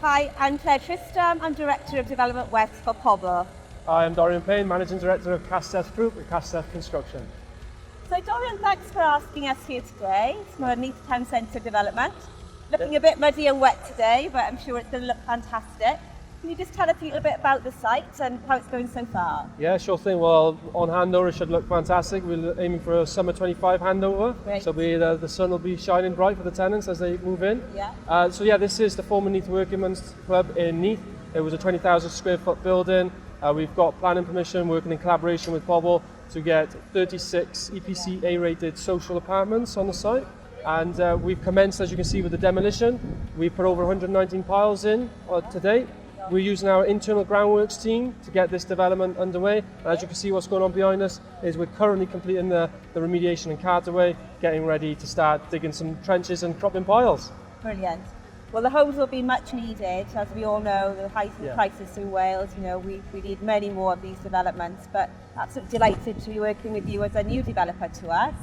Hi, I'm Claire Tristram. I'm Director of Development West for Pobl. Hi, I'm Dorian Payne, Managing Director of Castell Group at Castell Construction. So Dorian, thanks for asking us here today. It's my Neath Town Centre development. Looking a bit muddy and wet today, but I'm sure it's going to look fantastic. Can you just tell us a little bit about the site and how it's going so far? Yeah, sure thing. Well, on handover it should look fantastic. We're aiming for a summer 25 handover. Great. So the sun will be shining bright for the tenants as they move in. Yeah. This is the former Neath Workingmen's Club in Neath. It was a 20,000 square foot building. We've got planning permission, working in collaboration with Pobl to get 36 EPC A-rated social apartments on the site. And we've commenced, as you can see, with the demolition. We've put over 119 piles in to date. We're using our internal groundworks team to get this development underway. And as you can see, what's going on behind us is we're currently completing the remediation and cartaway, getting ready to start digging some trenches and cropping piles. Brilliant. Well, the homes will be much needed. As we all know, the housing crisis in Wales, we need many more of these developments, but absolutely delighted to be working with you as a new developer to us.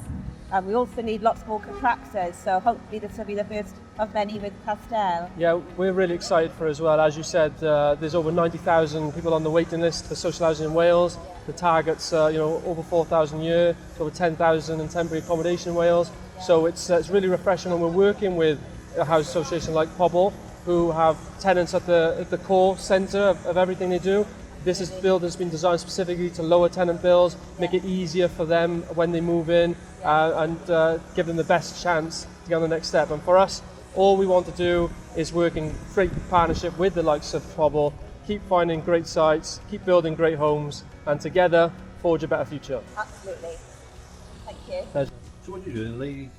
And we also need lots more contractors, so hopefully this will be the first of many with Castell. Yeah, we're really excited for it as well. As you said, there's over 90,000 people on the waiting list for social housing in Wales. The target's over 4,000 a year, over 10,000 in temporary accommodation in Wales. So it's really refreshing, and we're working with a house association like Pobl, who have tenants at the core centre of everything they do. This building has been designed specifically to lower tenant bills, make it easier for them when they move in, and give them the best chance to get on the next step. And for us, all we want to do is work in great partnership with the likes of Pobl, keep finding great sites, keep building great homes, and together forge a better future. Absolutely. Thank you. So what are you doing, lay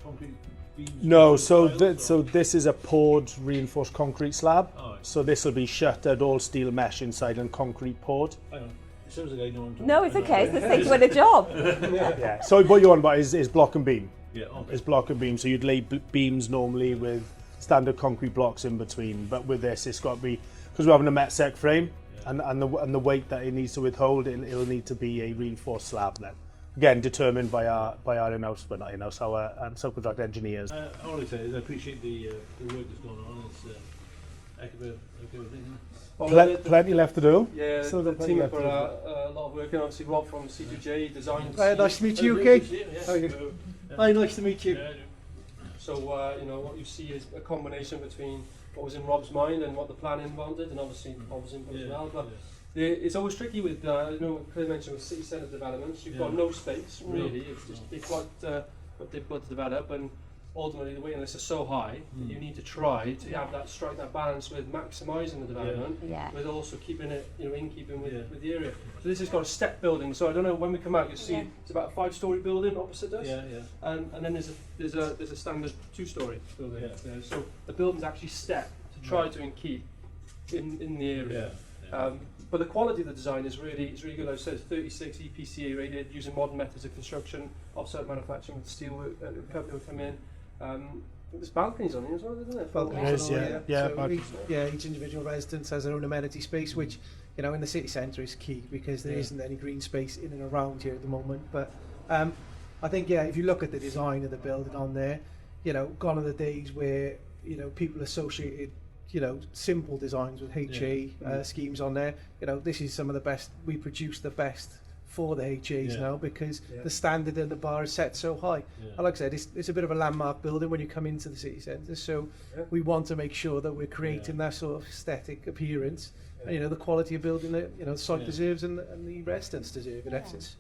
concrete beams? No, so this is a poured reinforced concrete slab. Oh, right. So this will be shuttered, all steel mesh inside and concrete poured. Hang on. It sounds like I know what I'm talking No, it's about. okay. It's the same with a job. Yeah. So what you're on about is block and beam. Yeah, okay. It's block and beam. So you'd lay beams normally with standard concrete blocks in between, but with this, it's got to be, because we're having a met sec frame, and the weight that it needs to withhold, it'll need to be a reinforced slab then. Again, determined by our in-house, but not in-house, our subcontract engineers. All I say is I appreciate the work that's going on. It's a heck of a thing, Plenty left to do. Yeah, So the the team have plenty got a lot of work, and obviously Rob from C2J designed. Hi, nice to meet you, Okay. Kate. How are you? Hi, nice to meet you. So what you see is a combination between what was in Rob's mind and what the planning wanted, and obviously Rob's input as well. But it's always tricky with Claire mentioned with city centre developments. You've got no space really. It's just they've got what they've got to develop, and ultimately the waiting lists are so high that you need to try to have strike that balance with maximising the development, with also keeping it in keeping with the area. So this has got a step building. So I don't know, when we come out, you'll see it's about a 5-storey building opposite us. And then there's a standard 2-storey building there. So the building's actually stepped to try to keep in the area. But the quality of the design is really good. As I said, 36 EPC rated, using modern methods of construction, offsite manufacturing with steel company will come in. There's balconies on here as well, isn't there? Balconies, Yeah, each individual residence has their own amenity space, which in the city centre is key, because there isn't any green space in and around here at the moment. But I think if you look at the design of the building on there, gone are the days where people associated simple designs with HA schemes on there. This is some of the best. We produce the best for the HAs now, because the standard and the bar is set so high. And like I said, it's a bit of a landmark building when you come into the city centre, so we want to make sure that we're creating that sort of aesthetic appearance, and the quality of building that the site deserves and the residents deserve in essence.